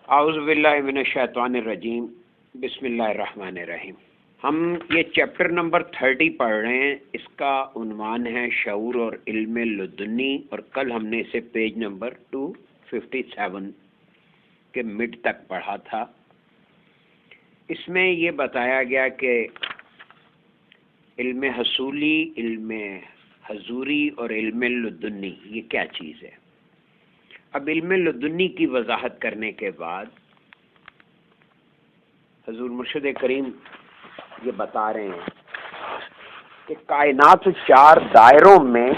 اعوذ باللہ من الشیطان الرجیم، بسم اللہ الرحمن الرحیم۔ ہم یہ چیپٹر نمبر 30 پڑھ رہے ہیں۔ اس کا عنوان ہے شعور اور علم لدنی، اور کل ہم نے اسے پیج نمبر 257 کے مڈ تک پڑھا تھا۔ اس میں یہ بتایا گیا کہ علم حصولی، علم حضوری اور علم لدنی یہ کیا چیز ہے۔ اب علم لدنی کی وضاحت کرنے کے بعد حضور مرشد کریم یہ بتا رہے ہیں کہ کائنات 4 دائروں میں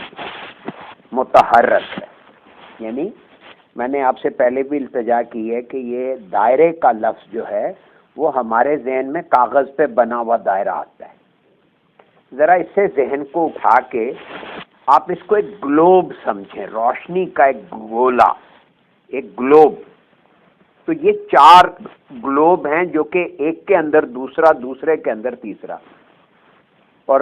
متحرک ہے۔ یعنی میں نے آپ سے پہلے بھی التجا کی ہے کہ یہ دائرے کا لفظ جو ہے وہ ہمارے ذہن میں کاغذ پہ بنا ہوا دائرہ آتا ہے۔ ذرا اس سے ذہن کو اٹھا کے آپ اس کو ایک گلوب سمجھیں، روشنی کا ایک گولا، ایک گلوب۔ تو یہ 4 گلوب ہیں جو کہ ایک کے اندر دوسرا، دوسرے کے اندر تیسرا، اور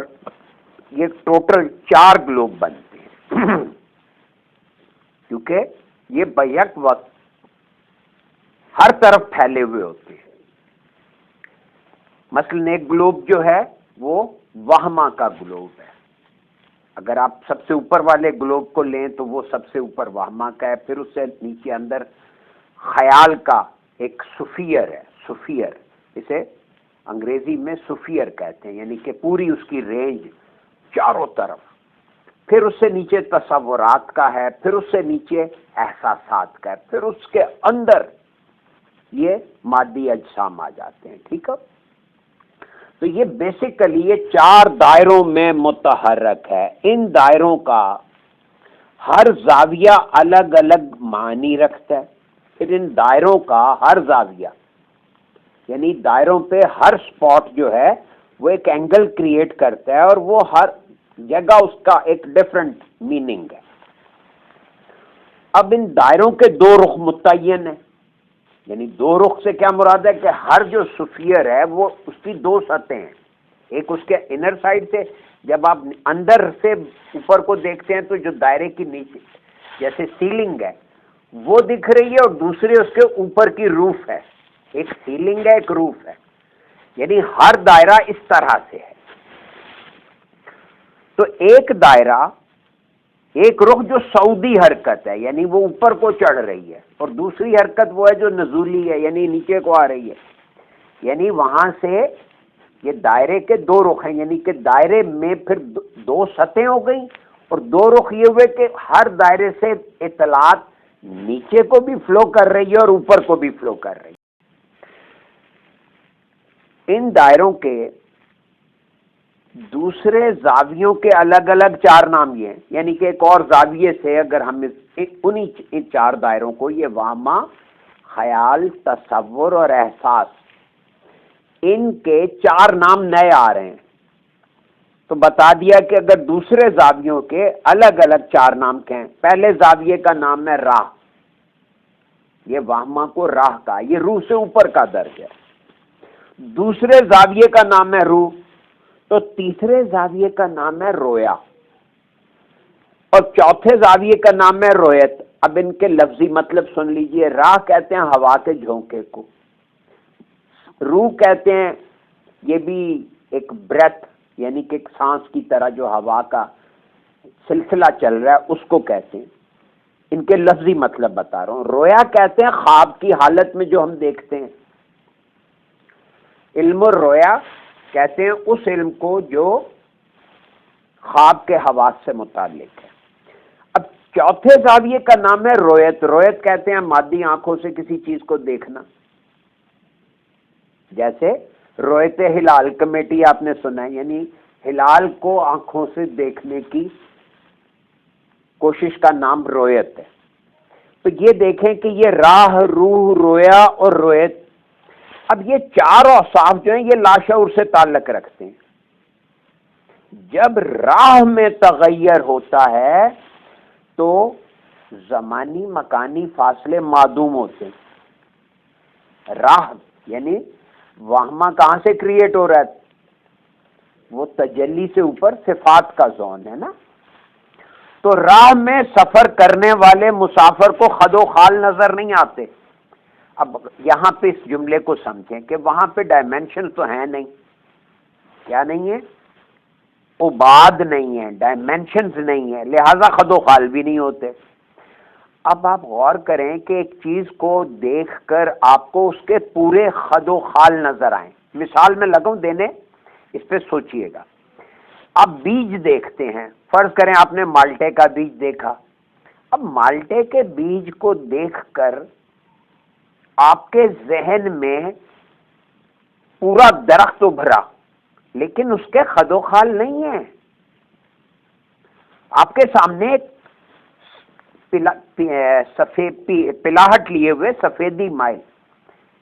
یہ ٹوٹل 4 گلوب بنتے ہیں کیونکہ یہ بیک وقت ہر طرف پھیلے ہوئے ہوتے ہیں۔ مثلاً ایک گلوب جو ہے وہ وہمہ کا گلوب ہے۔ اگر آپ سب سے اوپر والے گلوب کو لیں تو وہ سب سے اوپر وہمہ کا ہے، پھر اس سے نیچے اندر خیال کا ایک سفیر ہے، سفیر، اسے انگریزی میں سفیر کہتے ہیں، یعنی کہ پوری اس کی رینج چاروں طرف۔ پھر اس سے نیچے تصورات کا ہے، پھر اس سے نیچے احساسات کا ہے، پھر اس کے اندر یہ مادی اجسام آ جاتے ہیں۔ ٹھیک ہے، تو یہ بیسیکلی یہ 4 دائروں میں متحرک ہے۔ ان دائروں کا ہر زاویہ الگ الگ معنی رکھتا ہے۔ پھر ان دائروں کا ہر زاویہ، یعنی دائروں پہ ہر سپاٹ جو ہے وہ ایک اینگل کریٹ کرتا ہے، اور وہ ہر جگہ اس کا ایک ڈیفرنٹ میننگ ہے۔ اب ان دائروں کے 2 رخ متعین ہیں، یعنی 2 رخ سے کیا مراد ہے کہ ہر جو سفیر ہے وہ اس کی 2 سطحیں ہیں۔ ایک اس کے انر سائڈ سے، جب آپ اندر سے اوپر کو دیکھتے ہیں تو جو دائرے کی نیچے جیسے سیلنگ ہے وہ دکھ رہی ہے، اور دوسرے اس کے اوپر کی روف ہے۔ ایک سیلنگ ہے، ایک روف ہے، یعنی ہر دائرہ اس طرح سے ہے۔ تو ایک دائرہ، ایک رخ جو سعودی حرکت ہے، یعنی وہ اوپر کو چڑھ رہی ہے، اور دوسری حرکت وہ ہے جو نزولی ہے، یعنی نیچے کو آ رہی ہے۔ یعنی وہاں سے یہ دائرے کے 2 رخ ہیں، یعنی کہ دائرے میں پھر 2 سطحیں ہو گئیں، اور 2 رخ یہ ہوئے کہ ہر دائرے سے اطلاعات نیچے کو بھی فلو کر رہی ہے اور اوپر کو بھی فلو کر رہی ہے۔ ان دائروں کے دوسرے زاویوں کے الگ الگ 4 نام یہ ہیں، یعنی کہ ایک اور زاویے سے اگر ہم انہی 4 دائروں کو، یہ وہمہ، خیال، تصور اور احساس، ان کے 4 نام نئے آ رہے ہیں، تو بتا دیا کہ اگر دوسرے زاویوں کے الگ الگ 4 نام کہیں۔ پہلے زاویے کا نام ہے راہ، یہ وہمہ کو راہ کا، یہ روح سے اوپر کا درج ہے۔ دوسرے زاویے کا نام ہے روح، تو تیسرے زاویے کا نام ہے رویا، اور چوتھے زاویے کا نام ہے رویت۔ اب ان کے لفظی مطلب سن لیجئے۔ راہ کہتے ہیں ہوا کے جھونکے کو، روح کہتے ہیں یہ بھی ایک بریتھ، یعنی کہ ایک سانس کی طرح جو ہوا کا سلسلہ چل رہا ہے اس کو کہتے ہیں۔ ان کے لفظی مطلب بتا رہا ہوں۔ رویا کہتے ہیں خواب کی حالت میں جو ہم دیکھتے ہیں۔ علم الرویا کہتے ہیں اس علم کو جو خواب کے حواس سے متعلق ہے۔ اب چوتھے زاویے کا نام ہے رویت۔ رویت کہتے ہیں مادی آنکھوں سے کسی چیز کو دیکھنا، جیسے رویت ہلال کمیٹی آپ نے سنا ہے، یعنی ہلال کو آنکھوں سے دیکھنے کی کوشش کا نام رویت ہے۔ تو یہ دیکھیں کہ یہ راہ، روح، رویا اور رویت، اب یہ 4 اوصاف جو ہیں یہ لاشعور سے تعلق رکھتے ہیں۔ جب راہ میں تغیر ہوتا ہے تو زمانی مکانی فاصلے معدوم ہوتے ہیں۔ راہ یعنی وہمہ کہاں سے کریٹ ہو رہا ہے؟ وہ تجلی سے اوپر صفات کا زون ہے نا۔ تو راہ میں سفر کرنے والے مسافر کو خد و خال نظر نہیں آتے۔ اب یہاں پہ اس جملے کو سمجھیں کہ وہاں پہ ڈائمینشن تو ہیں نہیں. کیا نہیں ہے؟ ابعاد نہیں ہے، ڈائمینشنز نہیں ہے، لہذا خد و خال بھی نہیں ہوتے. اب آپ غور کریں کہ ایک چیز کو دیکھ کر آپ کو اس کے پورے خد و خال نظر آئیں. مثال میں لگوں دینے، اس پہ سوچئے گا. آپ بیج دیکھتے ہیں، فرض کریں آپ نے مالٹے کا بیج دیکھا. اب مالٹے کے بیج کو دیکھ کر آپ کے ذہن میں پورا درخت ابھرا، لیکن اس کے خد و خال نہیں ہے. آپ کے سامنے ایک سفید پلاہٹ لیے ہوئے سفیدی مائل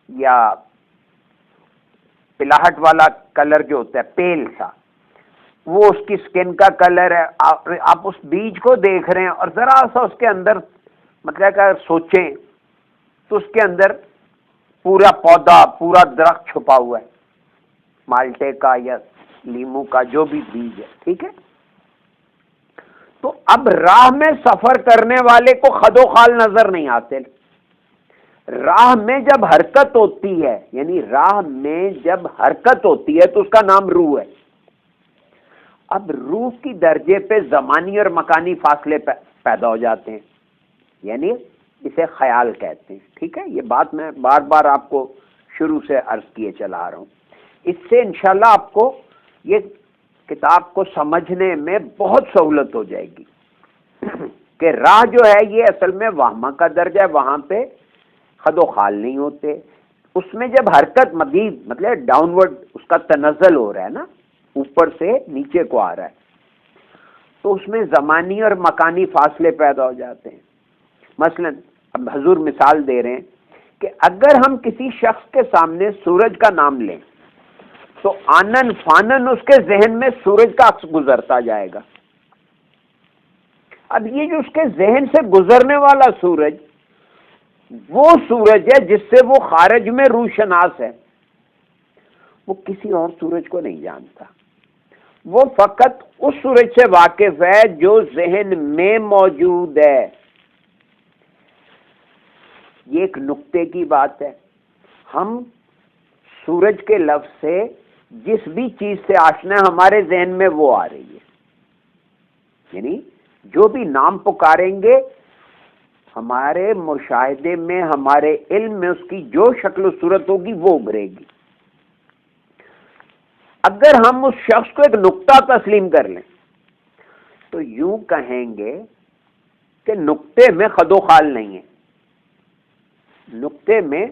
یا پلاہٹ والا کلر جو ہوتا ہے پیل سا، وہ اس کی سکن کا کلر ہے. آپ اس بیج کو دیکھ رہے ہیں اور ذرا سا اس کے اندر مطلب اگر سوچیں تو اس کے اندر پورا پودا، پورا درخت چھپا ہوا ہے، مالٹے کا یا لیمو کا جو بھی بیج ہے. ٹھیک ہے؟ تو اب راہ میں سفر کرنے والے کو خد و خال نظر نہیں آتے. راہ میں جب حرکت ہوتی ہے، یعنی راہ میں جب حرکت ہوتی ہے تو اس کا نام روح ہے. اب روح کی درجے پہ زمانی اور مکانی فاصلے پیدا ہو جاتے ہیں، یعنی اسے خیال کہتے ہیں. ٹھیک ہے؟ یہ بات میں بار بار آپ کو شروع سے عرض کیے چلا رہا ہوں. اس سے انشاءاللہ آپ کو یہ کتاب کو سمجھنے میں بہت سہولت ہو جائے گی کہ راہ جو ہے یہ اصل میں وہمہ کا درجہ ہے، وہاں پہ خد و خال نہیں ہوتے. اس میں جب حرکت مزید مطلب ڈاؤن ورڈ اس کا تنزل ہو رہا ہے نا، اوپر سے نیچے کو آ رہا ہے، تو اس میں زمانی اور مکانی فاصلے پیدا ہو جاتے ہیں. مثلا اب حضور مثال دے رہے ہیں کہ اگر ہم کسی شخص کے سامنے سورج کا نام لیں تو آنن فانن اس کے ذہن میں سورج کا عکس گزرتا جائے گا. اب یہ جو اس کے ذہن سے گزرنے والا سورج، وہ سورج ہے جس سے وہ خارج میں روح شناس ہے، وہ کسی اور سورج کو نہیں جانتا. وہ فقط اس سورج سے واقف ہے جو ذہن میں موجود ہے. یہ ایک نقطے کی بات ہے. ہم سورج کے لفظ سے جس بھی چیز سے آشنا ہے ہمارے ذہن میں وہ آ رہی ہے، یعنی جو بھی نام پکاریں گے ہمارے مشاہدے میں، ہمارے علم میں اس کی جو شکل و صورت ہوگی وہ ابھرے گی. اگر ہم اس شخص کو ایک نقطہ تسلیم کر لیں تو یوں کہیں گے کہ نقطے میں خد و خال نہیں ہے. نقطے میں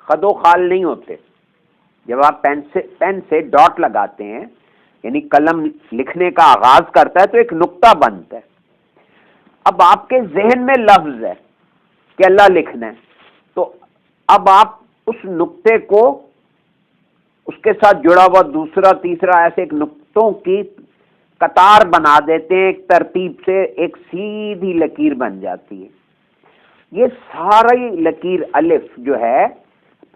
خد و خال نہیں ہوتے. جب آپ پین سے ڈاٹ لگاتے ہیں، یعنی قلم لکھنے کا آغاز کرتا ہے تو ایک نقطہ بنتا ہے. اب آپ کے ذہن میں لفظ ہے کہ اللہ لکھنا ہے، تو اب آپ اس نقطے کو اس کے ساتھ جڑا ہوا دوسرا تیسرا ایسے ایک نقطوں کی قطار بنا دیتے ہیں، ایک ترتیب سے ایک سیدھی لکیر بن جاتی ہے. یہ ساری لکیر الف جو ہے،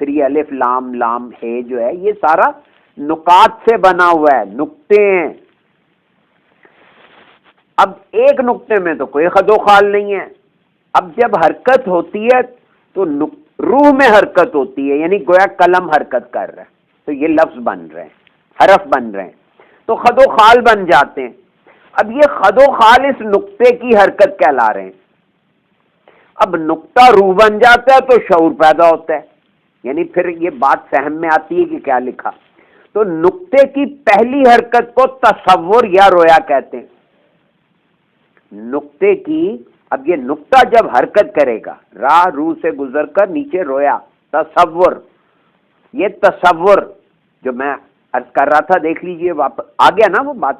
پھر یہ الف لام لام ہے جو ہے، یہ سارا نقاط سے بنا ہوا ہے، نقطے ہیں. اب ایک نقطے میں تو کوئی خد و خال نہیں ہے. اب جب حرکت ہوتی ہے تو روح میں حرکت ہوتی ہے، یعنی گویا قلم حرکت کر رہا ہے تو یہ لفظ بن رہے ہیں، حرف بن رہے ہیں، تو خد و خال بن جاتے ہیں. اب یہ خد و خال اس نقطے کی حرکت کہلا رہے ہیں. اب نقطہ روح بن جاتا ہے تو شعور پیدا ہوتا ہے، یعنی پھر یہ بات فہم میں آتی ہے کہ کیا لکھا. تو نقطے کی پہلی حرکت کو تصور یا رویا کہتے ہیں. نقطے کی، اب یہ نقطہ جب حرکت کرے گا، راہ روح سے گزر کر نیچے رویا، تصور. یہ تصور جو میں عرض کر رہا تھا دیکھ لیجئے، واپس آ گیا نا وہ بات.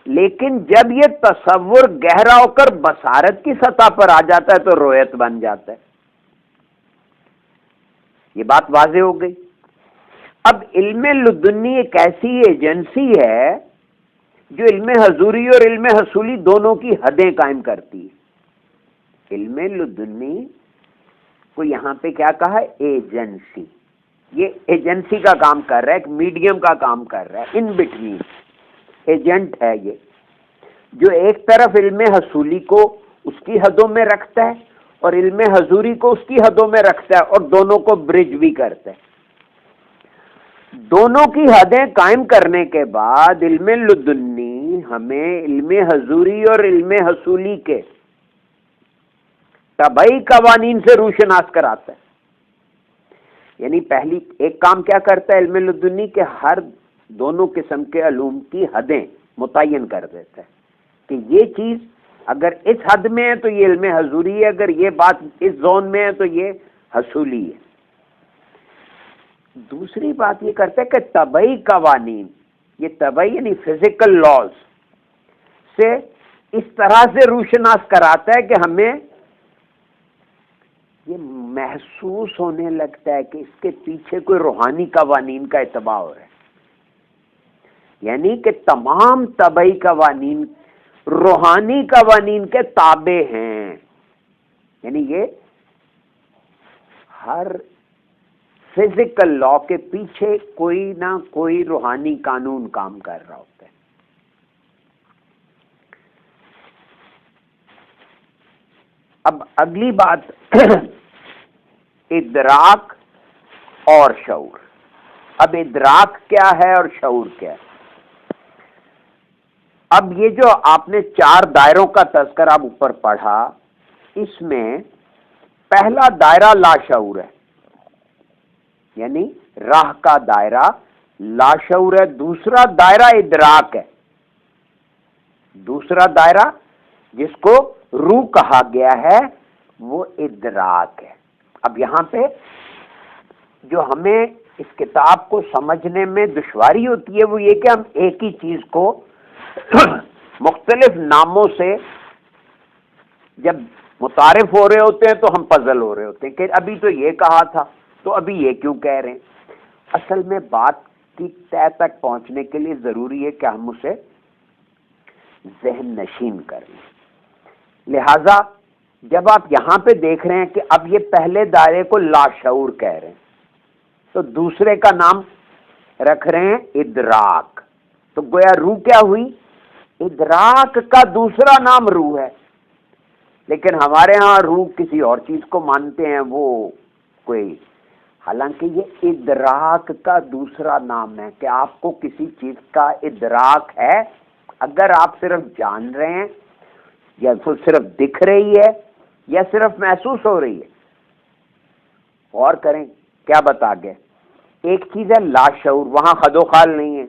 لیکن جب یہ تصور گہرا ہو کر بصارت کی سطح پر آ جاتا ہے تو رویت بن جاتا ہے. یہ بات واضح ہو گئی. اب علم لدنی ایک ایسی ایجنسی ہے جو علم حضوری اور علم حصولی دونوں کی حدیں قائم کرتی ہے. علم لدنی کو یہاں پہ کیا کہا ہے؟ ایجنسی. یہ ایجنسی کا کام کر رہا ہے، ایک میڈیم کا کام کر رہا ہے، ان بٹوین ایجنٹ ہے یہ، جو ایک طرف علم حصولی کو اس کی حدوں میں رکھتا ہے اور علم حضوری کو اس کی حدوں میں رکھتا ہے اور دونوں کو برج بھی کرتا ہے۔ دونوں کی حدیں قائم کرنے کے بعد علم لدنی ہمیں علم حضوری اور علم حصولی کے طبعی قوانین سے روشناس کراتا ہے۔ یعنی پہلی ایک کام کیا کرتا ہے علم لدنی کے ہر دونوں قسم کے علوم کی حدیں متعین کر دیتا ہے کہ یہ چیز اگر اس حد میں ہے تو یہ علم حضوری ہے، اگر یہ بات اس زون میں ہے تو یہ حصولی ہے۔ دوسری بات یہ کرتا ہے کہ طبعی قوانین، یہ طبعی یعنی فزیکل لاز سے اس طرح سے روشناس کراتا ہے کہ ہمیں یہ محسوس ہونے لگتا ہے کہ اس کے پیچھے کوئی روحانی قوانین کا اتباع ہو رہا ہے، یعنی کہ تمام طبعی قوانین روحانی قوانین کے تابع ہیں، یعنی یہ ہر فزیکل لا کے پیچھے کوئی نہ کوئی روحانی قانون کام کر رہا ہوتا ہے۔ اب اگلی بات ادراک اور شعور۔ اب ادراک کیا ہے اور شعور کیا ہے؟ اب یہ جو آپ نے 4 دائروں کا تذکرہ اب اوپر پڑھا، اس میں پہلا دائرہ لاشعور ہے، یعنی راہ کا دائرہ لاشعور ہے۔ دوسرا دائرہ ادراک ہے، دوسرا دائرہ جس کو روح کہا گیا ہے وہ ادراک ہے۔ اب یہاں پہ جو ہمیں اس کتاب کو سمجھنے میں دشواری ہوتی ہے وہ یہ کہ ہم ایک ہی چیز کو مختلف ناموں سے جب متعارف ہو رہے ہوتے ہیں تو ہم پزل ہو رہے ہوتے ہیں کہ ابھی تو یہ کہا تھا تو ابھی یہ کیوں کہہ رہے ہیں۔ اصل میں بات کی تہ تک پہنچنے کے لیے ضروری ہے کہ ہم اسے ذہن نشین کر لیں۔ لہذا جب آپ یہاں پہ دیکھ رہے ہیں کہ اب یہ پہلے دائرے کو لاشعور کہہ رہے ہیں تو دوسرے کا نام رکھ رہے ہیں ادراک، تو گویا روح کیا ہوئی؟ ادراک کا دوسرا نام روح ہے، لیکن ہمارے ہاں روح کسی اور چیز کو مانتے ہیں، وہ کوئی، حالانکہ یہ ادراک کا دوسرا نام ہے کہ آپ کو کسی چیز کا ادراک ہے۔ اگر آپ صرف جان رہے ہیں یا صرف دکھ رہی ہے یا صرف محسوس ہو رہی ہے، غور کریں کیا بتا گئے۔ ایک چیز ہے لاشعور، وہاں خد و خال نہیں ہے۔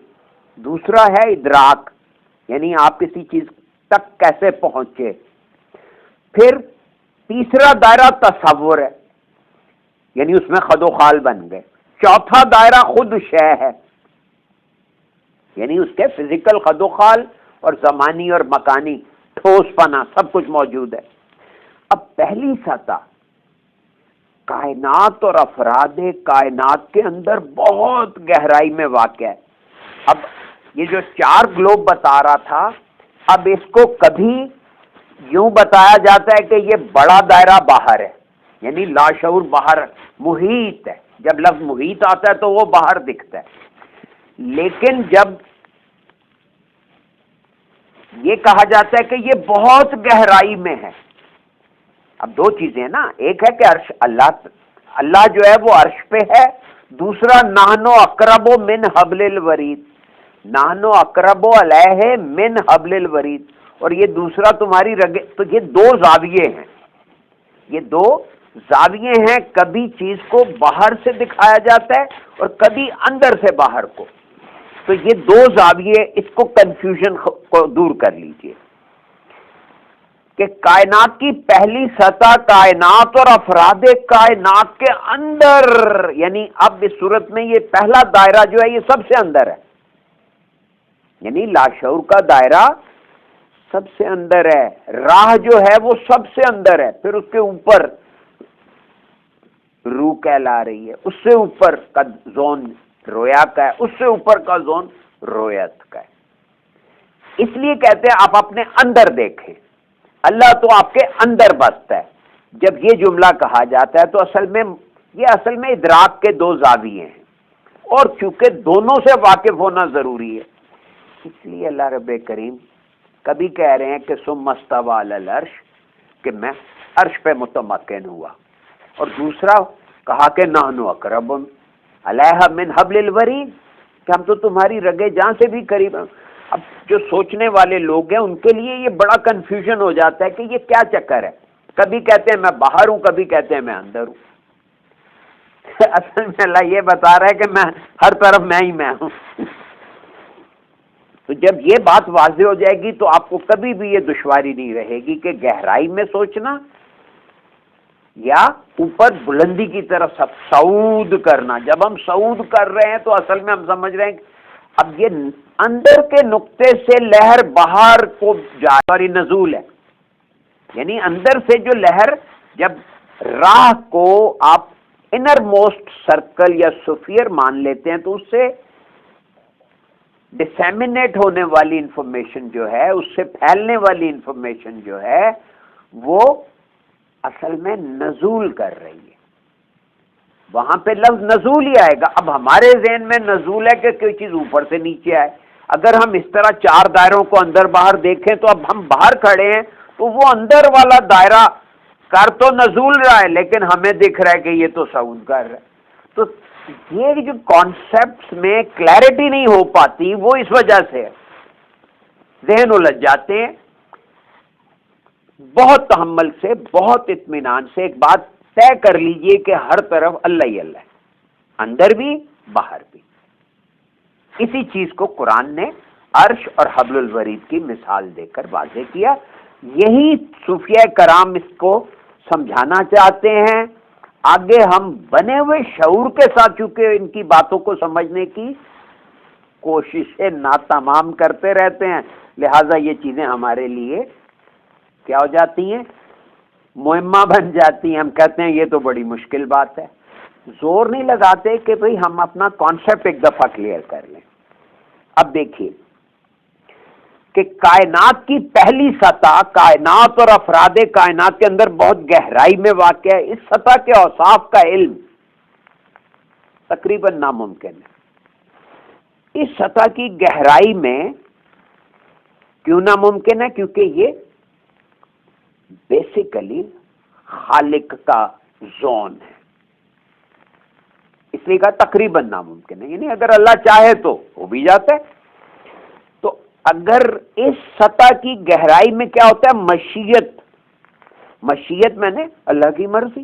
دوسرا ہے ادراک، یعنی آپ کسی چیز تک کیسے پہنچے۔ پھر تیسرا دائرہ تصور ہے، یعنی اس میں خد و خال بن گئے۔ چوتھا دائرہ خود شے ہے، یعنی اس کے فزیکل خد و خال اور زمانی اور مکانی ٹھوس پنا سب کچھ موجود ہے۔ اب پہلی سطح کائنات اور افراد کائنات کے اندر بہت گہرائی میں واقع ہے۔ اب یہ جو 4 گلوب بتا رہا تھا، اب اس کو کبھی یوں بتایا جاتا ہے کہ یہ بڑا دائرہ باہر ہے، یعنی لاشعور باہر محیط ہے۔ جب لفظ محیط آتا ہے تو وہ باہر دکھتا ہے، لیکن جب یہ کہا جاتا ہے کہ یہ بہت گہرائی میں ہے، اب 2 چیزیں ہیں نا، ایک ہے کہ عرش اللہ جو ہے وہ عرش پہ ہے، دوسرا نحن اقرب من حبل الورید، نحن اقرب علیہ من حبل الورید، اور یہ دوسرا تمہاری رگے، تو یہ 2 زاویے ہیں، یہ 2 زاویے ہیں۔ کبھی چیز کو باہر سے دکھایا جاتا ہے اور کبھی اندر سے باہر کو، تو یہ 2 زاویے، اس کو کنفیوژن کو دور کر لیجئے کہ کائنات کی پہلی سطح کائنات اور افراد کائنات کے اندر، یعنی اب اس صورت میں یہ پہلا دائرہ جو ہے یہ سب سے اندر ہے، یعنی لاشعور کا دائرہ سب سے اندر ہے، راہ جو ہے وہ سب سے اندر ہے، پھر اس کے اوپر روح کہلا رہی ہے، اس سے اوپر کا زون رویا کا ہے، اس سے اوپر کا زون رویت کا ہے۔ اس لیے کہتے ہیں آپ اپنے اندر دیکھیں، اللہ تو آپ کے اندر بستا ہے۔ جب یہ جملہ کہا جاتا ہے تو اصل میں ادراک کے 2 زاویے ہیں، اور چونکہ دونوں سے واقف ہونا ضروری ہے، اس لیے اللہ رب کریم کبھی کہہ رہے ہیں کہ ثم استوی علی العرش، کہ میں عرش پہ متمکن ہوا، اور دوسرا کہا کہ نحن اقرب علیہ من حبل الورید، کہ ہم تو تمہاری رگے جاں سے بھی قریب ہیں۔ اب جو سوچنے والے لوگ ہیں ان کے لیے یہ بڑا کنفیوژن ہو جاتا ہے کہ یہ کیا چکر ہے، کبھی کہتے ہیں میں باہر ہوں، کبھی کہتے ہیں میں اندر ہوں۔ اصل میں اللہ یہ بتا رہا ہے کہ میں ہر طرف میں ہی میں ہوں۔ تو جب یہ بات واضح ہو جائے گی تو آپ کو کبھی بھی یہ دشواری نہیں رہے گی کہ گہرائی میں سوچنا یا اوپر بلندی کی طرف صعود کرنا۔ جب ہم صعود کر رہے ہیں تو اصل میں ہم سمجھ رہے ہیں کہ اب یہ اندر کے نقطے سے لہر باہر کو جاری نزول ہے، یعنی اندر سے جو لہر جب راہ کو آپ انر موسٹ سرکل یا سفیر مان لیتے ہیں تو اس سے ڈسیمینیٹ ہونے والی انفارمیشن جو ہے، اس سے پھیلنے والی انفارمیشن جو ہے وہ اصل میں نزول کر رہی ہے۔ وہاں پہ لفظ نزول ہی آئے گا۔ اب ہمارے ذہن میں نزول ہے کہ کوئی چیز اوپر سے نیچے آئے۔ اگر ہم اس طرح چار دائروں کو اندر باہر دیکھیں تو اب ہم باہر کھڑے ہیں تو وہ اندر والا دائرہ کر تو نزول رہا ہے لیکن ہمیں دکھ رہا ہے کہ یہ تو صعود کر رہا ہے۔ تو یہ جو کانسیپٹس میں کلیئرٹی نہیں ہو پاتی وہ اس وجہ سے ہے، ذہن الجھ جاتے ہیں۔ بہت تحمل سے، بہت اطمینان سے ایک بات طے کر لیجئے کہ ہر طرف اللہ ہی اللہ ہے، اندر بھی باہر بھی۔ اسی چیز کو قرآن نے عرش اور حبل الورید کی مثال دے کر واضح کیا۔ یہی صوفیہ کرام اس کو سمجھانا چاہتے ہیں۔ آگے ہم بنے ہوئے شعور کے ساتھ چونکہ ان کی باتوں کو سمجھنے کی کوششیں ناتمام کرتے رہتے ہیں، لہٰذا یہ چیزیں ہمارے لیے کیا ہو جاتی ہیں، مہمہ بن جاتی ہیں۔ ہم کہتے ہیں یہ تو بڑی مشکل بات ہے، زور نہیں لگاتے کہ بھئی ہم اپنا کانسیپٹ ایک دفعہ کلیئر کر لیں۔ اب دیکھیے کہ کائنات کی پہلی سطح، کائنات اور افراد کائنات کے اندر بہت گہرائی میں واقع ہے۔ اس سطح کے اوصاف کا علم تقریباً ناممکن ہے۔ اس سطح کی گہرائی میں کیوں ناممکن ہے؟ کیونکہ یہ بیسیکلی خالق کا زون ہے، اس لیے کہا تقریباً ناممکن ہے، یعنی اگر اللہ چاہے تو ہو بھی جاتا ہے۔ تو اگر اس سطح کی گہرائی میں کیا ہوتا ہے، مشیت میں نے اللہ کی مرضی۔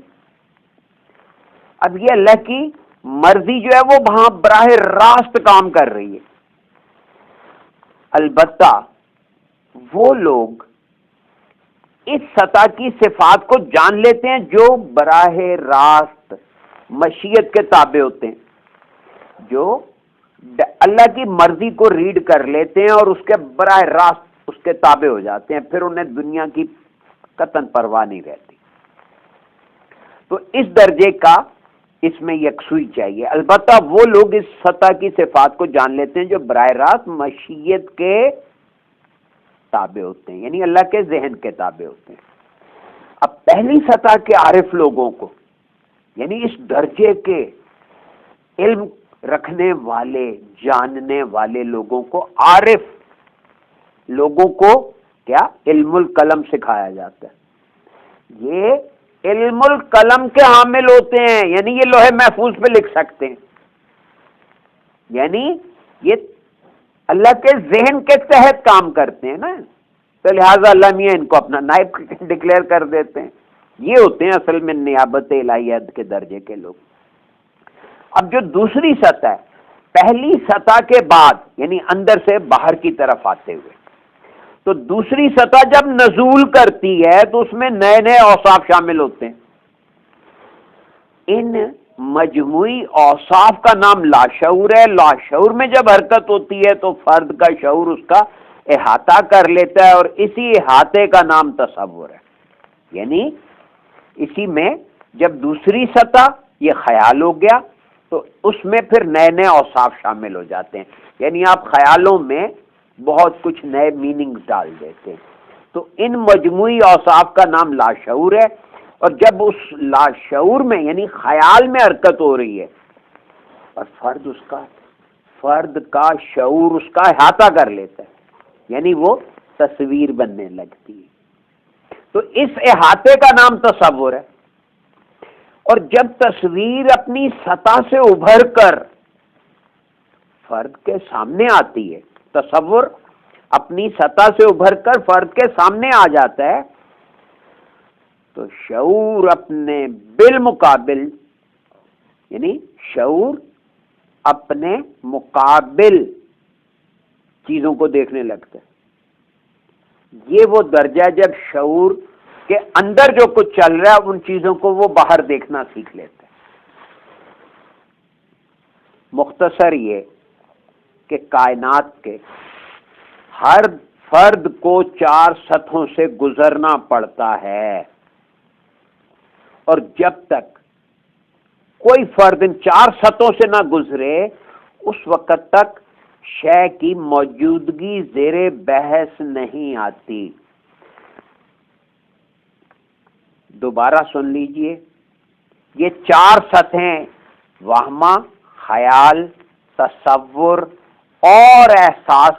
اب یہ اللہ کی مرضی جو ہے وہ وہاں براہ راست کام کر رہی ہے۔ البتہ وہ لوگ اس سطح کی صفات کو جان لیتے ہیں جو براہ راست مشیت کے تابع ہوتے ہیں، جو اللہ کی مرضی کو ریڈ کر لیتے ہیں اور اس کے براہ راست اس کے تابع ہو جاتے ہیں، پھر انہیں دنیا کی قطعاً پرواہ نہیں رہتی۔ تو اس درجے کا اس میں یکسوئی چاہیے۔ البتہ وہ لوگ اس سطح کی صفات کو جان لیتے ہیں جو براہ راست مشیت کے تابع ہوتے ہیں، یعنی اللہ کے ذہن کے تابع ہوتے ہیں۔ اب پہلی سطح کے عارف لوگوں کو، یعنی اس درجے کے علم رکھنے والے، جاننے والے لوگوں کو، عارف لوگوں کو کیا علم القلم سکھایا جاتا ہے۔ یہ علم القلم کے حامل ہوتے ہیں، یعنی یہ لوح محفوظ پہ لکھ سکتے ہیں، یعنی یہ اللہ کے ذہن کے تحت کام کرتے ہیں نا، تو لہٰذا اللہ میاں ان کو اپنا نائب ڈکلیئر کر دیتے ہیں۔ یہ ہوتے ہیں اصل میں نیابت الہیہ کے درجے کے لوگ۔ اب جو دوسری سطح ہے، پہلی سطح کے بعد یعنی اندر سے باہر کی طرف آتے ہوئے، تو دوسری سطح جب نزول کرتی ہے تو اس میں نئے نئے اوصاف شامل ہوتے ہیں۔ ان مجموعی اوصاف کا نام لاشعور ہے۔ لاشعور میں جب حرکت ہوتی ہے تو فرد کا شعور اس کا احاطہ کر لیتا ہے، اور اسی احاطے کا نام تصور ہے۔ یعنی اسی میں جب دوسری سطح یہ خیال ہو گیا تو اس میں پھر نئے نئے اوصاف شامل ہو جاتے ہیں، یعنی آپ خیالوں میں بہت کچھ نئے میننگز ڈال دیتے ہیں۔ تو ان مجموعی اوصاف کا نام لاشعور ہے، اور جب اس لاشعور میں یعنی خیال میں حرکت ہو رہی ہے اور فرد کا شعور اس کا احاطہ کر لیتا ہے، یعنی وہ تصویر بننے لگتی ہے۔ تو اس احاطے کا نام تصور ہے. اور جب تصویر اپنی سطح سے ابھر کر فرد کے سامنے آتی ہے، تصور اپنی سطح سے ابھر کر فرد کے سامنے آ جاتا ہے، تو شعور اپنے بالمقابل، یعنی شعور اپنے مقابل چیزوں کو دیکھنے لگتا ہے. یہ وہ درجہ جب شعور کے اندر جو کچھ چل رہا ہے ان چیزوں کو وہ باہر دیکھنا سیکھ لیتا ہے. مختصر یہ کہ کائنات کے ہر فرد کو 4 سطحوں سے گزرنا پڑتا ہے، اور جب تک کوئی فرد ان 4 سطحوں سے نہ گزرے اس وقت تک شے کی موجودگی زیر بحث نہیں آتی. دوبارہ سن لیجئے، یہ 4 سطحیں وہمہ، خیال، تصور اور احساس،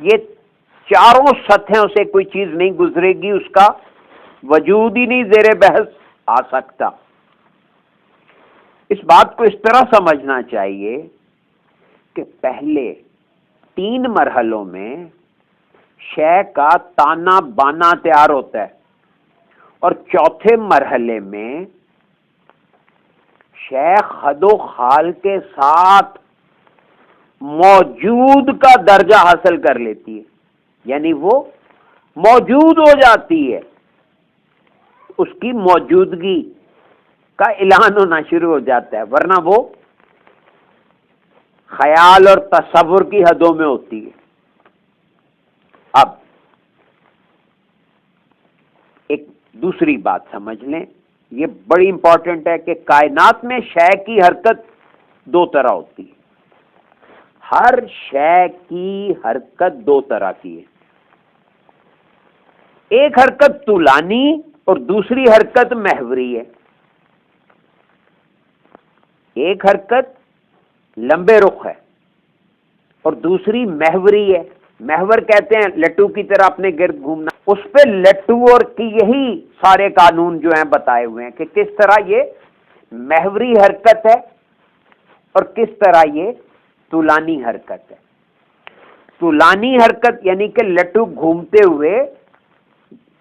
یہ چاروں سطحوں سے کوئی چیز نہیں گزرے گی، اس کا وجود ہی نہیں زیر بحث آ سکتا. اس بات کو اس طرح سمجھنا چاہیے کہ پہلے 3 مرحلوں میں شے کا تانا بانا تیار ہوتا ہے، اور چوتھے مرحلے میں شے خد و خال کے ساتھ موجود کا درجہ حاصل کر لیتی ہے، یعنی وہ موجود ہو جاتی ہے، اس کی موجودگی کا اعلان ہونا شروع ہو جاتا ہے، ورنہ وہ خیال اور تصور کی حدوں میں ہوتی ہے. اب ایک دوسری بات سمجھ لیں، یہ بڑی امپورٹنٹ ہے کہ کائنات میں شے کی حرکت 2 طرح ہوتی ہے. ہر شے کی حرکت 2 طرح کی ہے. ایک حرکت طولانی اور دوسری حرکت محوری ہے. ایک حرکت لمبے رخ ہے اور دوسری محوری ہے. محور کہتے ہیں لٹو کی طرح اپنے گرد گھومنا. اس پہ لٹو اور کی یہی سارے قانون جو ہیں بتائے ہوئے ہیں کہ کس طرح یہ محوری حرکت ہے اور کس طرح یہ طولانی حرکت ہے. طولانی حرکت یعنی کہ لٹو گھومتے ہوئے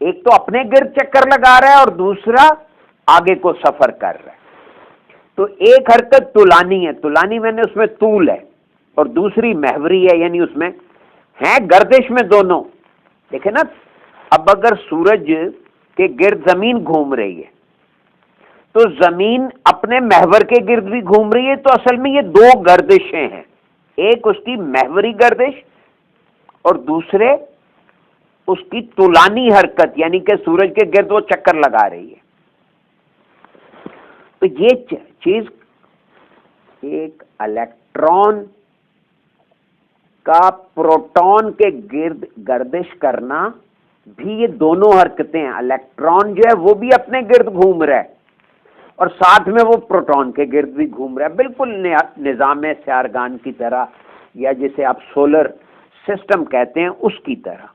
ایک تو اپنے گرد چکر لگا رہا ہے اور دوسرا آگے کو سفر کر رہا ہے. تو ایک حرکت طولانی ہے، طولانی میں نے اس میں طول ہے، اور دوسری محوری ہے، یعنی اس میں ہیں گردش میں دونوں. دیکھیں نا، اب اگر سورج کے گرد زمین گھوم رہی ہے تو زمین اپنے محور کے گرد بھی گھوم رہی ہے، تو اصل میں یہ 2 گردشیں ہیں. ایک اس کی محوری گردش اور دوسرے اس کی طولانی حرکت، یعنی کہ سورج کے گرد وہ چکر لگا رہی ہے. تو یہ چیز ایک الیکٹران کا پروٹون کے گرد گردش کرنا بھی، یہ دونوں حرکتیں ہیں. الیکٹران جو ہے وہ بھی اپنے گرد گھوم رہا ہے اور ساتھ میں وہ پروٹون کے گرد بھی گھوم رہا ہے، بالکل نظام سیارگان کی طرح، یا جسے آپ سولر سسٹم کہتے ہیں اس کی طرح.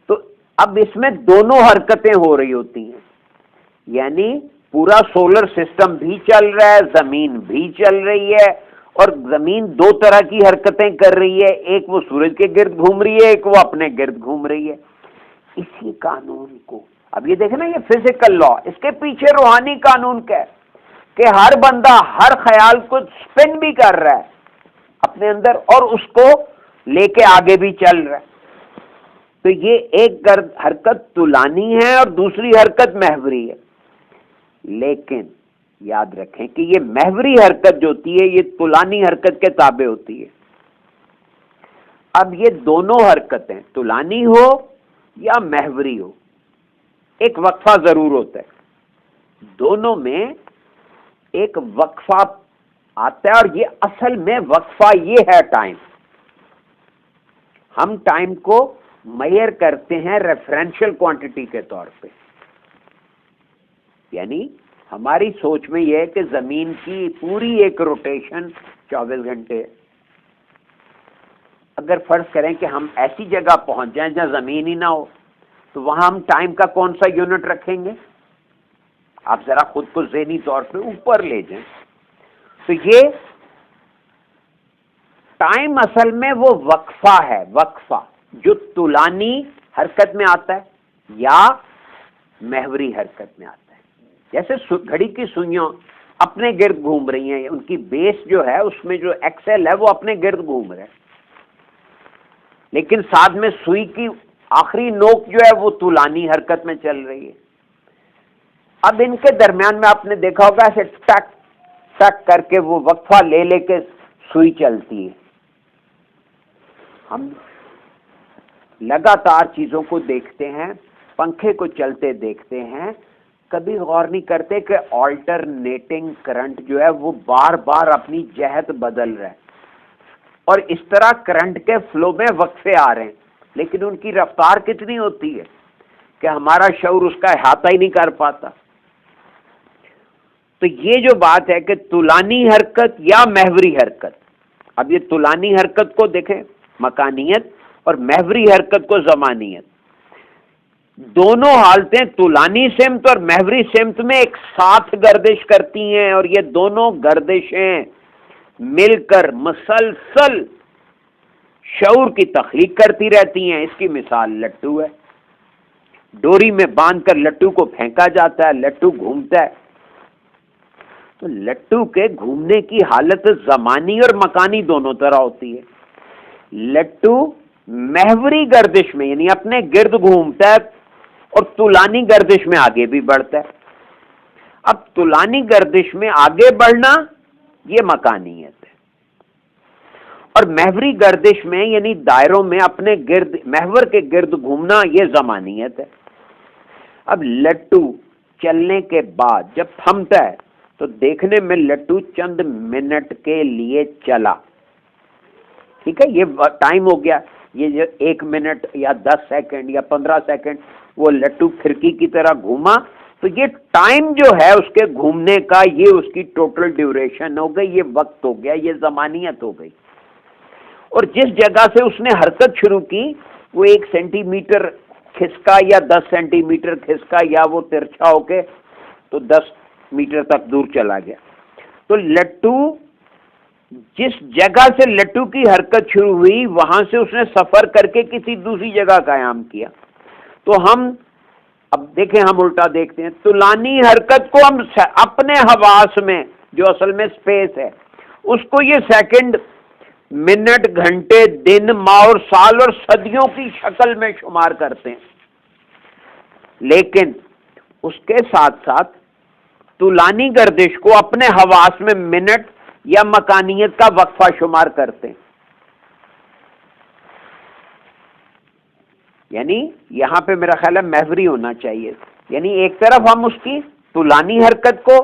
تو اب اس میں دونوں حرکتیں ہو رہی ہوتی ہیں، یعنی پورا سولر سسٹم بھی چل رہا ہے، زمین بھی چل رہی ہے، اور زمین 2 طرح کی حرکتیں کر رہی ہے. ایک وہ سورج کے گرد گھوم رہی ہے، ایک وہ اپنے گرد گھوم رہی ہے. اسی قانون کو اب یہ دیکھیں نا، یہ فزیکل لا، اس کے پیچھے روحانی قانون کیا ہے کہ ہر بندہ ہر خیال کو سپن بھی کر رہا ہے اپنے اندر اور اس کو لے کے آگے بھی چل رہا ہے. تو یہ ایک حرکت طولانی ہے اور دوسری حرکت محوری ہے. لیکن یاد رکھیں کہ یہ محوری حرکت جو ہوتی ہے یہ طولانی حرکت کے تابع ہوتی ہے. اب یہ دونوں حرکتیں طولانی ہو یا محوری ہو، ایک وقفہ ضرور ہوتا ہے. دونوں میں ایک وقفہ آتا ہے، اور یہ اصل میں وقفہ یہ ہے ٹائم. ہم ٹائم کو میئر کرتے ہیں ریفرنشل کوانٹٹی کے طور پہ، یعنی ہماری سوچ میں یہ ہے کہ زمین کی پوری ایک روٹیشن 24 گھنٹے ہے. اگر فرض کریں کہ ہم ایسی جگہ پہنچ جائیں جہاں زمین ہی نہ ہو تو وہاں ہم ٹائم کا کون سا یونٹ رکھیں گے؟ آپ ذرا خود کو ذہنی طور پہ اوپر لے جائیں. تو یہ ٹائم اصل میں وہ وقفہ ہے، وقفہ جو طولانی حرکت میں آتا ہے یا محوری حرکت میں آتا ہے. جیسے گھڑی کی سوئیاں اپنے گرد گھوم رہی ہیں، ان کی بیس جو ہے اس میں جو ایکسل ہے وہ اپنے گرد گھوم رہے ہیں، لیکن ساتھ میں سوئی کی آخری نوک جو ہے وہ طولانی حرکت میں چل رہی ہے. اب ان کے درمیان میں آپ نے دیکھا ہوگا ایسے ٹک ٹک کر کے وہ وقفہ لے لے کے سوئی چلتی ہے. ہم لگاتار چیزوں کو دیکھتے ہیں، پنکھے کو چلتے دیکھتے ہیں، کبھی غور نہیں کرتے کہ آلٹرنیٹنگ کرنٹ جو ہے وہ بار بار اپنی جہت بدل رہا ہے، اور اس طرح کرنٹ کے فلو میں وقفے آ رہے ہیں، لیکن ان کی رفتار کتنی ہوتی ہے کہ ہمارا شعور اس کا احاطہ ہی نہیں کر پاتا. تو یہ جو بات ہے کہ طولانی حرکت یا محوری حرکت، اب یہ طولانی حرکت کو دیکھیں مکانیت اور محوری حرکت کو زمانیت، دونوں حالتیں طولانی سمت اور محوری سمت میں ایک ساتھ گردش کرتی ہیں، اور یہ دونوں گردشیں مل کر مسلسل شعور کی تخلیق کرتی رہتی ہیں. اس کی مثال لٹو ہے. ڈوری میں باندھ کر لٹو کو پھینکا جاتا ہے، لٹو گھومتا ہے. تو لٹو کے گھومنے کی حالت زمانی اور مکانی دونوں طرح ہوتی ہے. لٹو محوری گردش میں یعنی اپنے گرد گھومتا ہے اور طولانی گردش میں آگے بھی بڑھتا ہے. اب طولانی گردش میں آگے بڑھنا یہ مکانیت ہے، اور محوری گردش میں یعنی دائروں میں اپنے گرد محور کے گرد گھومنا یہ زمانیت ہے. اب لٹو چلنے کے بعد جب تھمتا ہے تو دیکھنے میں لٹو چند منٹ کے لیے چلا، ٹھیک ہے، یہ ٹائم ہو گیا. یہ جو 1 منٹ یا 10 سیکنڈ یا 15 سیکنڈ وہ لٹو کھڑکی کی طرح گھوما، تو یہ ٹائم جو ہے اس کے گھومنے کا یہ اس کی ٹوٹل ڈیوریشن ہو گئی، یہ وقت ہو گیا، یہ زمانیت ہو گئی. اور جس جگہ سے اس نے حرکت شروع کی وہ 1 سینٹی میٹر کھسکا یا 10 سینٹی میٹر کھسکا یا وہ ترچھا ہو کے تو 10 میٹر تک دور چلا گیا. تو لٹو جس جگہ سے لٹو کی حرکت شروع ہوئی وہاں سے اس نے سفر کر کے کسی دوسری جگہ قیام کیا. تو ہم اب دیکھیں، ہم الٹا دیکھتے ہیں. طولانی حرکت کو ہم اپنے حواس میں جو اصل میں سپیس ہے اس کو یہ سیکنڈ، منٹ، گھنٹے، دن، ماہ اور سال اور صدیوں کی شکل میں شمار کرتے ہیں، لیکن اس کے ساتھ ساتھ طولانی گردش کو اپنے حواس میں منٹ یا مکانیت کا وقفہ شمار کرتے ہیں. یعنی یہاں پہ میرا خیال ہے محوری ہونا چاہیے، یعنی ایک طرف ہم اس کی طولانی حرکت کو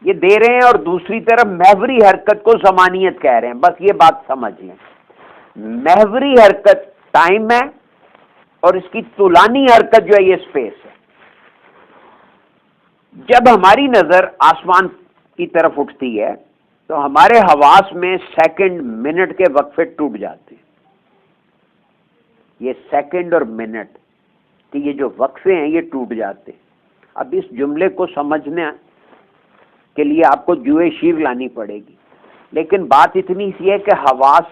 یہ دے رہے ہیں اور دوسری طرف محوری حرکت کو زمانیت کہہ رہے ہیں. بس یہ بات سمجھ لیں، محوری حرکت ٹائم ہے اور اس کی طولانی حرکت جو ہے یہ سپیس ہے. جب ہماری نظر آسمان کی طرف اٹھتی ہے تو ہمارے حواس میں سیکنڈ، منٹ کے وقفے ٹوٹ جاتے ہیں. یہ سیکنڈ اور منٹ کہ یہ جو وقفے ہیں یہ ٹوٹ جاتے ہیں. اب اس جملے کو سمجھنے کے لیے آپ کو جوئے شیر لانی پڑے گی، لیکن بات اتنی سی ہے کہ حواس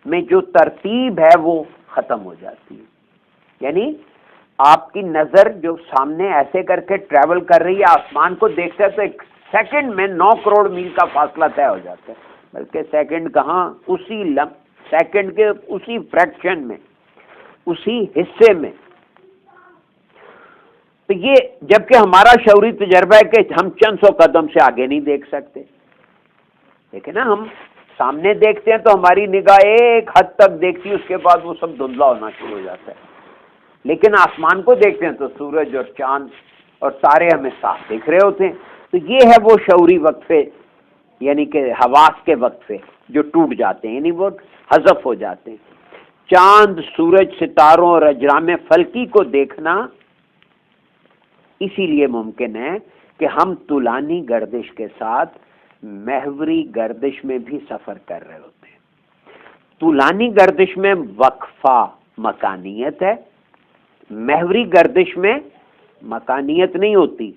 میں جو ترتیب ہے وہ ختم ہو جاتی ہے. یعنی آپ کی نظر جو سامنے ایسے کر کے ٹریول کر رہی ہے، آسمان کو دیکھتے ہے تو ایک سیکنڈ میں 9 کروڑ میل کا فاصلہ طے ہو جاتا ہے. بلکہ سیکنڈ کہاں، اسی سیکنڈ کے اسی فریکشن میں، اسی حصے میں. تو یہ جبکہ ہمارا شعوری تجربہ ہے کہ ہم چند سو قدم سے آگے نہیں دیکھ سکتے، لیکن نا ہم سامنے دیکھتے ہیں تو ہماری نگاہ ایک حد تک دیکھتی ہے، اس کے بعد وہ سب دھندلا ہونا شروع ہو جاتا ہے. لیکن آسمان کو دیکھتے ہیں تو سورج اور چاند اور تارے ہمیں صاف دکھ رہے ہوتے ہیں. تو یہ ہے وہ شعوری وقفے، یعنی کہ حواس کے وقفے جو ٹوٹ جاتے ہیں، یعنی وہ حذف ہو جاتے ہیں. چاند، سورج، ستاروں اور اجرام فلکی کو دیکھنا اسی لیے ممکن ہے کہ ہم طولانی گردش کے ساتھ محوری گردش میں بھی سفر کر رہے ہوتے ہیں. طولانی گردش میں وقفہ مکانیت ہے، محوری گردش میں مکانیت نہیں ہوتی،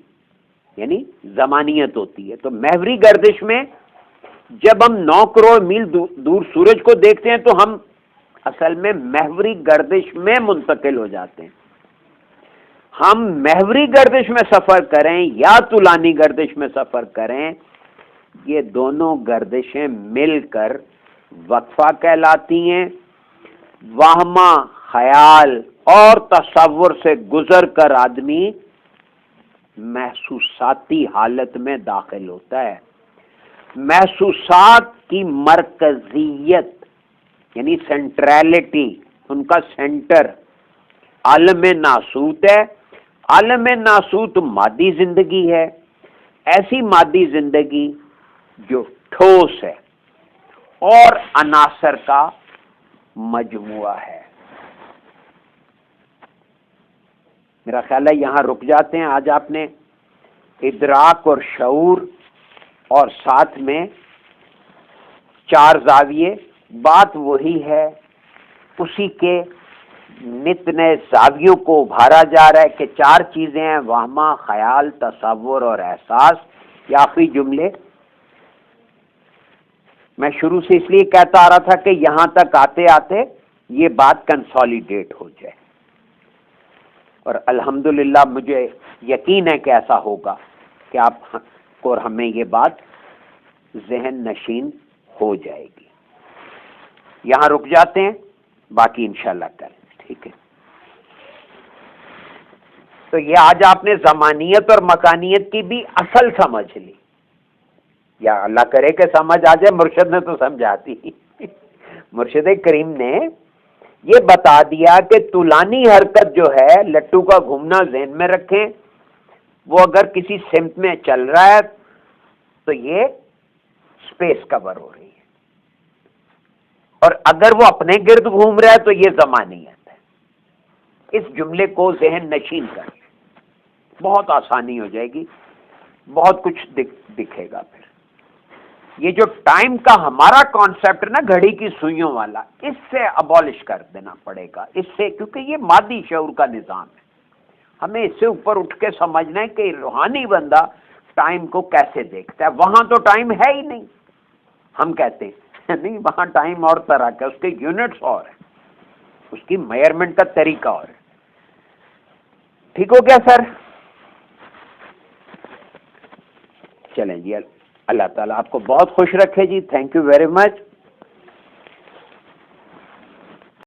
یعنی زمانیت ہوتی ہے. تو محوری گردش میں جب ہم 9 کروڑ میل دور سورج کو دیکھتے ہیں تو ہم اصل میں محوری گردش میں منتقل ہو جاتے ہیں. ہم محوری گردش میں سفر کریں یا طولانی گردش میں سفر کریں، یہ دونوں گردشیں مل کر وقفہ کہلاتی ہیں. وہمہ، خیال اور تصور سے گزر کر آدمی محسوساتی حالت میں داخل ہوتا ہے. محسوسات کی مرکزیت یعنی سینٹریلٹی، ان کا سینٹر عالم ناسوت ہے. عالم ناسوت مادی زندگی ہے، ایسی مادی زندگی جو ٹھوس ہے اور عناصر کا مجموعہ ہے. میرا خیال ہے یہاں رک جاتے ہیں. آج آپ نے ادراک اور شعور اور ساتھ میں 4 زاویے، بات وہی ہے، اسی کے نت نئے زاویوں کو ابھارا جا رہا ہے کہ 4 چیزیں ہیں: وہمہ، خیال، تصور اور احساس. یہ آخری جملے میں شروع سے اس لیے کہتا آ رہا تھا کہ یہاں تک آتے آتے یہ بات کنسالیڈیٹ ہو جائے، اور الحمدللہ مجھے یقین ہے کہ ایسا ہوگا کہ آپ کو اور ہمیں یہ بات ذہن نشین ہو جائے گی. یہاں رک جاتے ہیں، باقی انشاءاللہ کریں. ٹھیک ہے؟ تو یہ آج آپ نے زمانیت اور مکانیت کی بھی اصل سمجھ لی، یا اللہ کرے کہ سمجھ آ جائے. مرشد نے تو سمجھا دی. مرشد کریم نے یہ بتا دیا کہ طولانی حرکت جو ہے، لٹو کا گھومنا ذہن میں رکھیں، وہ اگر کسی سمت میں چل رہا ہے تو یہ اسپیس کور ہو رہی ہے، اور اگر وہ اپنے گرد گھوم رہا ہے تو یہ زمانیت ہے. اس جملے کو ذہن نشین کر بہت آسانی ہو جائے گی، بہت کچھ دکھے گا. پھر یہ جو ٹائم کا ہمارا کانسیپٹ ہے نا، گھڑی کی سوئیوں والا، اس سے ابالش کر دینا پڑے گا. اس سے، کیونکہ یہ مادی شعور کا نظام ہے، ہمیں اس سے اوپر اٹھ کے سمجھنا ہے کہ روحانی بندہ ٹائم کو کیسے دیکھتا ہے. وہاں تو ٹائم ہے ہی نہیں. ہم کہتے ہیں نہیں، وہاں ٹائم اور طرح کا، اس کے یونٹس اور ہیں، اس کی میئرمنٹ کا طریقہ اور ہے. ٹھیک ہو گیا سر؟ چلیں جی، اللہ تعالیٰ آپ کو بہت خوش رکھے جی. Thank you very much.